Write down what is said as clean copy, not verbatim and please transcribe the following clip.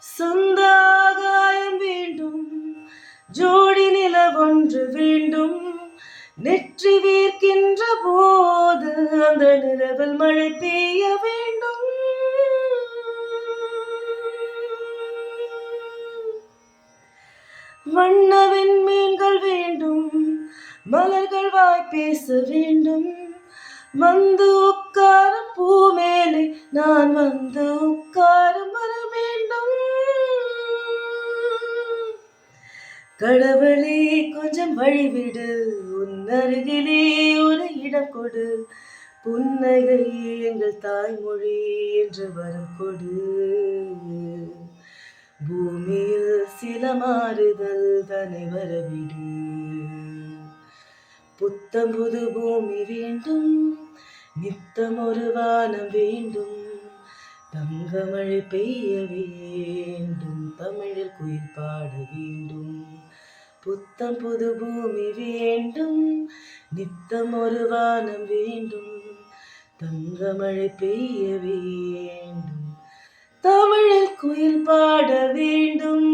சொந்த ஆகாயம் வேண்டும், ஜோடி நிலவொன்று வேண்டும். நெற்றி வீர்க்கின்ற போது அந்த நிலவில் மழை பெய்ய வேண்டும். வண்ணவின் மீன்கள் வேண்டும், மலர்கள் வாய் பேச வேண்டும். வந்து உட்காரும் பூ மேலே நான் வந்து உட்காரும் வர வேண்டும். கடவுளே கொஞ்சம் வழிவிடு, உன் அருகிலே ஒரு இடம் கொடு. புன்னகை எங்கள் தாய்மொழி என்று வரம் கொடு. பூமியில் சில மாறுதல் தன்னை வரவிடு. புத்தம் புது பூமி வேண்டும், நித்தம் ஒரு வானம் வேண்டும். தங்கமழை பெய்ய வேண்டும், தமிழில் குயில் பாட வேண்டும். புத்தம் புது பூமி வேண்டும், நித்தம் ஒரு வானம் வேண்டும். தங்கமழை பெய்ய வேண்டும், தமிழில் குயில் பாட வேண்டும்.